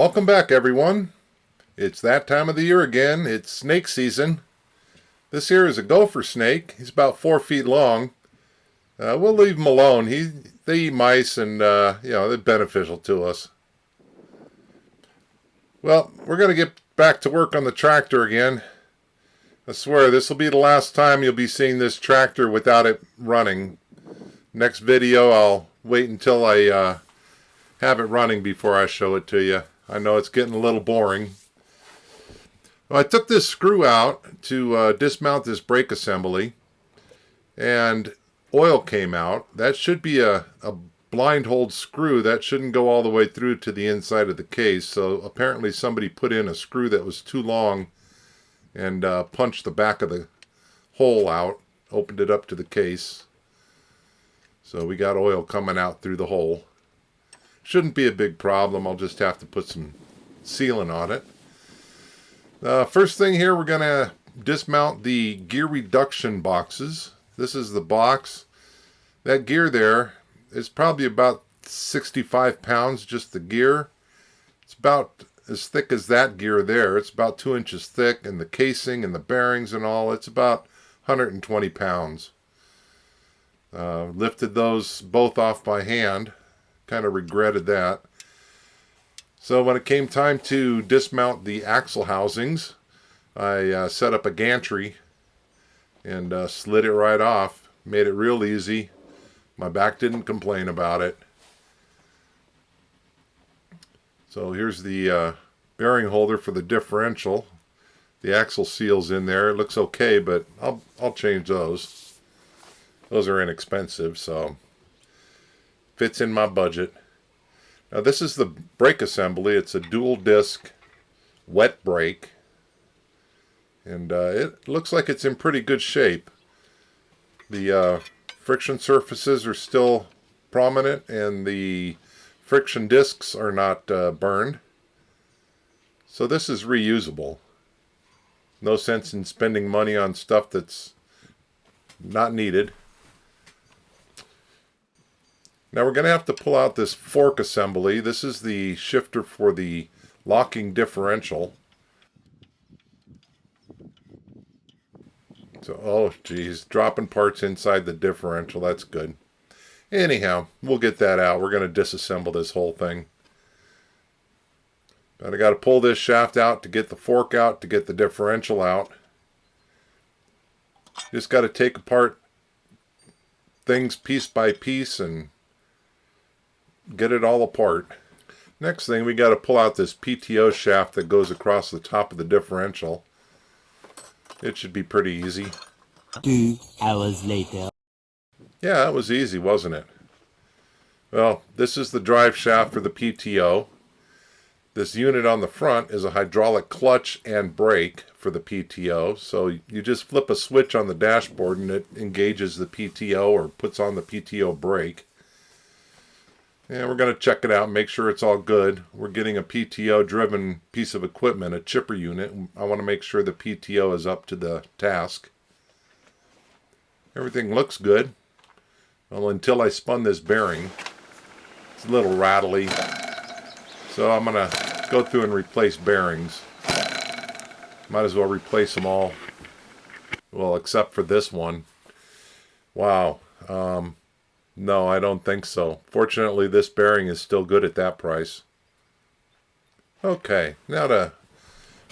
Welcome back, everyone. It's that time of the year again. It's snake season. This here is a gopher snake. He's about 4 feet long. We'll leave him alone. They eat mice, and they're beneficial to us. Well, we're going to get back to work on the tractor again. I swear this will be the last time you'll be seeing this tractor without it running. Next video, I'll wait until I have it running before I show it to you. I know it's getting a little boring. Well, I took this screw out to dismount this brake assembly, and oil came out. That should be a blind hold screw. That shouldn't go all the way through to the inside of the case. So apparently somebody put in a screw that was too long and punched the back of the hole out, opened it up to the case. So we got oil coming out through the hole. Shouldn't be a big problem. I'll just have to put some sealant on it. First thing here, we're going to dismount the gear reduction boxes. This is the box. That gear there is probably about 65 pounds, just the gear. It's about as thick as that gear there. It's about 2 inches thick, and the casing and the bearings and all, it's about 120 pounds. Lifted those both off by hand. Kind of regretted that. So when it came time to dismount the axle housings, I set up a gantry and slid it right off. Made it real easy. My back didn't complain about it. So here's the bearing holder for the differential. The axle seal's in there. It looks okay, but I'll change those. Those are inexpensive, so fits in my budget. Now this is the brake assembly. It's a dual disc wet brake, and it looks like it's in pretty good shape. The friction surfaces are still prominent, and the friction discs are not burned. So this is reusable. No sense in spending money on stuff that's not needed. Now we're going to have to pull out this fork assembly. This is the shifter for the locking differential. So, oh geez, dropping parts inside the differential. That's good. Anyhow, we'll get that out. We're going to disassemble this whole thing. But I got to pull this shaft out to get the fork out, to get the differential out. Just got to take apart things piece by piece and get it all apart. Next thing, we got to pull out this PTO shaft that goes across the top of the differential. It should be pretty easy. 2 hours later. Yeah, it was easy, wasn't it? Well, this is the drive shaft for the PTO. This unit on the front is a hydraulic clutch and brake for the PTO. So you just flip a switch on the dashboard and it engages the PTO or puts on the PTO brake. And we're going to check it out and make sure it's all good. We're getting a PTO driven piece of equipment, a chipper unit. I want to make sure the PTO is up to the task. Everything looks good. Well, until I spun this bearing. It's a little rattly. So I'm going to go through and replace bearings. Might as well replace them all. Well, except for this one. Wow. No, I don't think so. Fortunately, this bearing is still good at that price. Okay, now to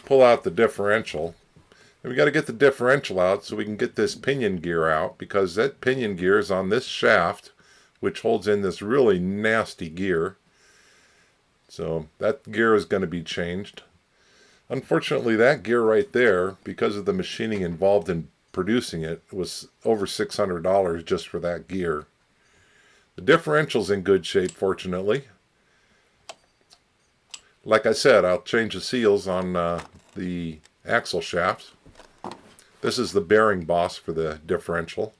pull out the differential. And we got to get the differential out so we can get this pinion gear out, because that pinion gear is on this shaft, which holds in this really nasty gear. So that gear is going to be changed. Unfortunately, that gear right there, because of the machining involved in producing it, was over $600 just for that gear. The differential's in good shape, fortunately. Like I said, I'll change the seals on the axle shafts. This is the bearing boss for the differential.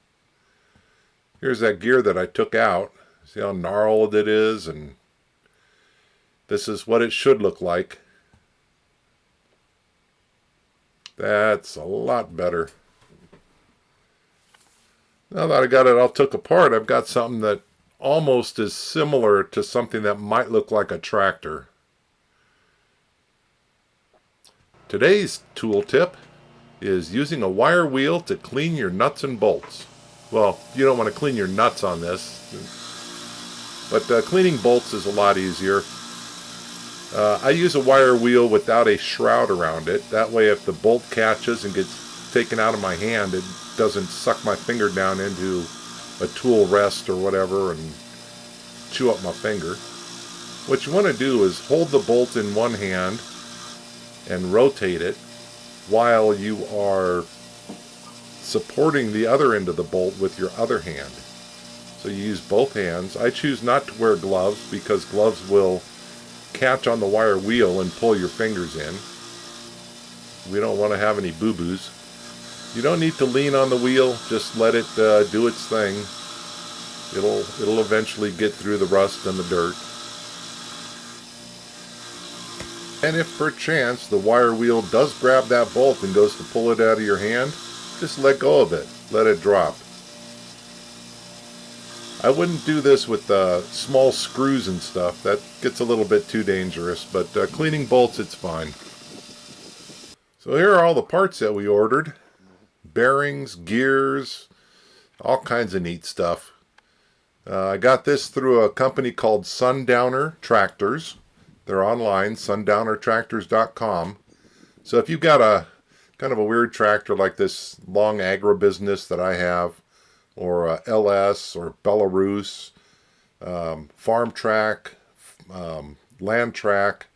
Here's that gear that I took out. See how gnarled it is, and this is what it should look like. That's a lot better. Now that I got it all took apart, I've got something that almost is similar to something that might look like a tractor. Today's tool tip is using a wire wheel to clean your nuts and bolts. Well, you don't want to clean your nuts on this, but cleaning bolts is a lot easier. I use a wire wheel without a shroud around it. That way if the bolt catches and gets taken out of my hand, it doesn't suck my finger down into a tool rest or whatever and chew up my finger. What you want to do is hold the bolt in one hand and rotate it while you are supporting the other end of the bolt with your other hand. So you use both hands. I choose not to wear gloves because gloves will catch on the wire wheel and pull your fingers in. We don't want to have any boo-boos. You don't need to lean on the wheel, just let it do its thing. It'll eventually get through the rust and the dirt. And if perchance the wire wheel does grab that bolt and goes to pull it out of your hand, just let go of it. Let it drop. I wouldn't do this with small screws and stuff. That gets a little bit too dangerous, but cleaning bolts, it's fine. So here are all the parts that we ordered. Bearings, gears, all kinds of neat stuff. I got this through a company called Sundowner Tractors. They're online, sundownertractors.com. So if you've got a kind of a weird tractor like this long agribusiness that I have, or LS or Belarus, Farm Track, Land Track,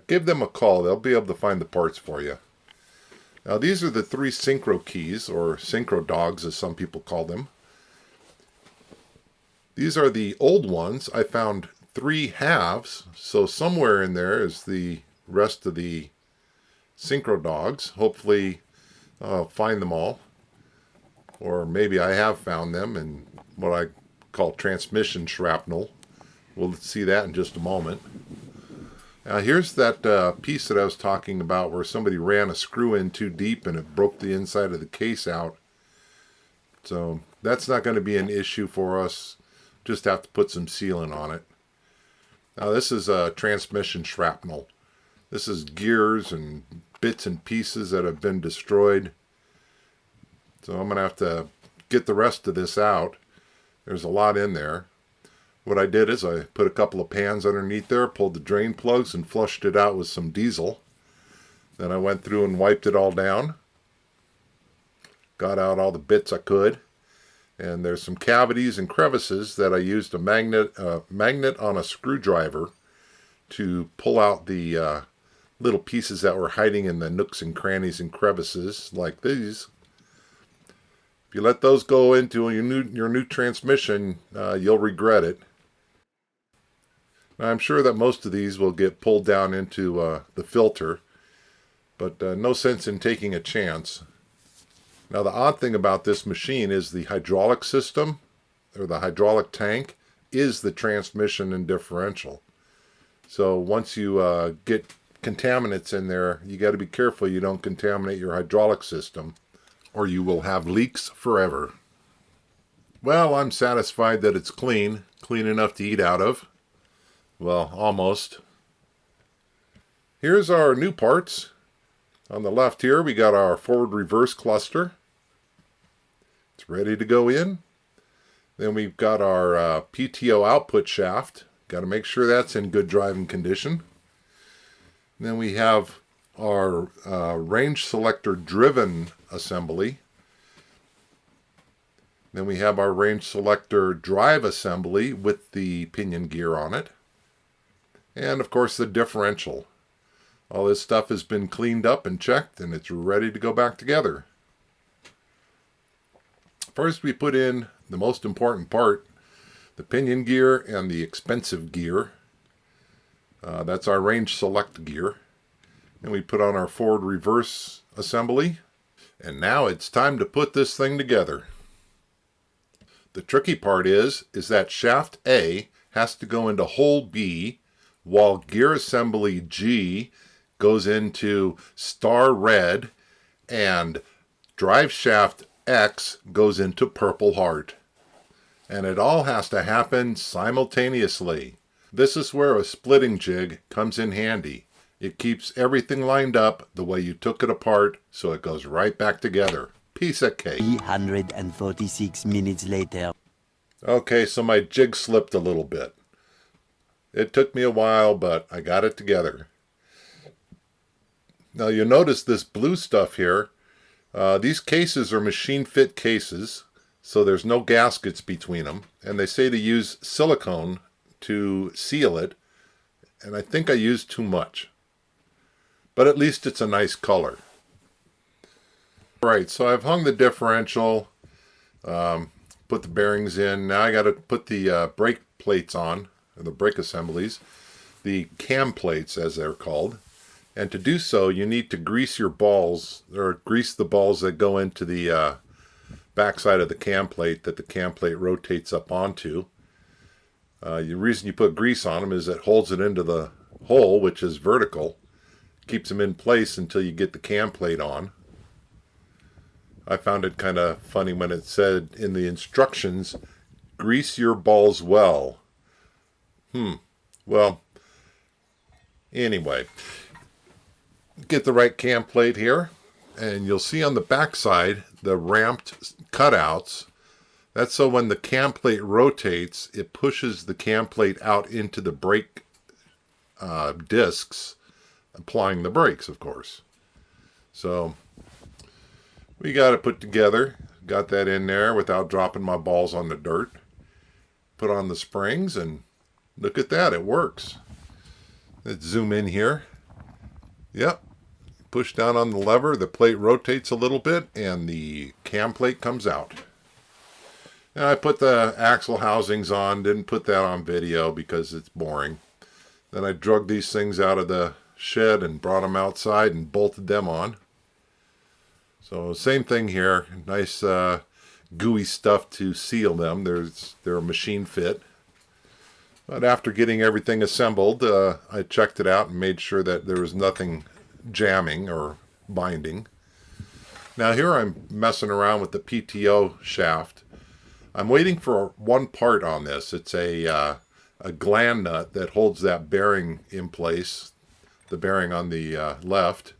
give them a call. They'll be able to find the parts for you. Now these are the 3 synchro keys, or synchro dogs as some people call them. These are the old ones. I found 3 halves, so somewhere in there is the rest of the synchro dogs. Hopefully I'll find them all, or maybe I have found them in what I call transmission shrapnel. We'll see that in just a moment. Now here's that piece that I was talking about where somebody ran a screw in too deep and it broke the inside of the case out. So that's not going to be an issue for us. Just have to put some sealant on it. Now this is transmission shrapnel. This is gears and bits and pieces that have been destroyed. So I'm going to have to get the rest of this out. There's a lot in there. What I did is I put a couple of pans underneath there, pulled the drain plugs and flushed it out with some diesel. Then I went through and wiped it all down. Got out all the bits I could. And there's some cavities and crevices that I used a magnet on a screwdriver to pull out the little pieces that were hiding in the nooks and crannies and crevices like these. If you let those go into your new transmission, you'll regret it. Now, I'm sure that most of these will get pulled down into the filter, but no sense in taking a chance. Now the odd thing about this machine is the hydraulic system, or the hydraulic tank, is the transmission and differential. So once you get contaminants in there, you got to be careful you don't contaminate your hydraulic system, or you will have leaks forever. Well, I'm satisfied that it's clean enough to eat out of. Well, almost. Here's our new parts. On the left here, we got our forward-reverse cluster. It's ready to go in. Then we've got our PTO output shaft. Got to make sure that's in good driving condition. And then we have our range selector driven assembly. Then we have our range selector drive assembly with the pinion gear on it. And of course the differential. All this stuff has been cleaned up and checked and it's ready to go back together. First we put in the most important part, the pinion gear and the expensive gear. That's our range select gear. And we put on our forward reverse assembly. And now it's time to put this thing together. The tricky part is that shaft A has to go into hole B while gear assembly G goes into star red and drive shaft X goes into purple heart. And it all has to happen simultaneously. This is where a splitting jig comes in handy. It keeps everything lined up the way you took it apart, so it goes right back together. Piece of cake. 346 minutes later. Okay, so my jig slipped a little bit. It took me a while, but I got it together. Now you'll notice this blue stuff here. These cases are machine fit cases, so there's no gaskets between them. And they say to use silicone to seal it. And I think I used too much. But at least it's a nice color. Alright, so I've hung the differential, put the bearings in. Now I got to put the brake plates on, or the brake assemblies, the cam plates as they're called. And to do so, you need to grease your balls, or grease the balls that go into the backside of the cam plate that the cam plate rotates up onto. The reason you put grease on them is it holds it into the hole, which is vertical. Keeps them in place until you get the cam plate on. I found it kind of funny when it said in the instructions, grease your balls well. Well, anyway, get the right cam plate here, and you'll see on the back side the ramped cutouts. That's so when the cam plate rotates, it pushes the cam plate out into the brake discs, applying the brakes, of course. So we got it put together. Got that in there without dropping my balls on the dirt. Put on the springs, and look at that, it works. Let's zoom in here. Yep. Push down on the lever, the plate rotates a little bit, and the cam plate comes out. And I put the axle housings on, didn't put that on video because it's boring. Then I drug these things out of the shed and brought them outside and bolted them on. So same thing here, nice gooey stuff to seal them. They're a machine fit. But after getting everything assembled, I checked it out and made sure that there was nothing jamming or binding. Now here I'm messing around with the PTO shaft. I'm waiting for one part on this. It's a gland nut that holds that bearing in place, the bearing on the left.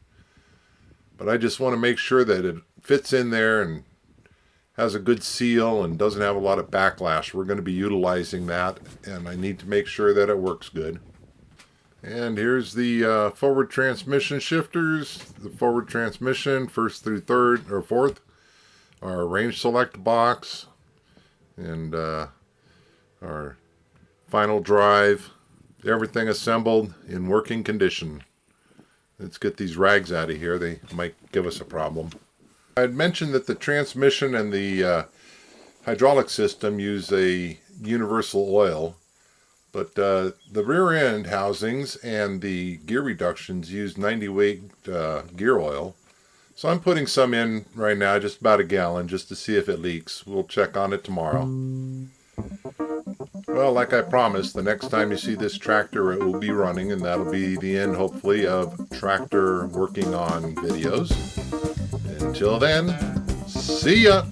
But I just want to make sure that it fits in there and has a good seal and doesn't have a lot of backlash. We're going to be utilizing that, and I need to make sure that it works good. And here's the forward transmission shifters. The forward transmission, first through third or fourth, our range select box, and our final drive. Everything assembled in working condition. Let's get these rags out of here. They might give us a problem. I had mentioned that the transmission and the hydraulic system use a universal oil, but the rear end housings and the gear reductions use 90 weight gear oil. So I'm putting some in right now, just about a gallon, just to see if it leaks. We'll check on it tomorrow. Well, like I promised, the next time you see this tractor, it will be running, and that'll be the end, hopefully, of tractor working on videos. Until then, see ya!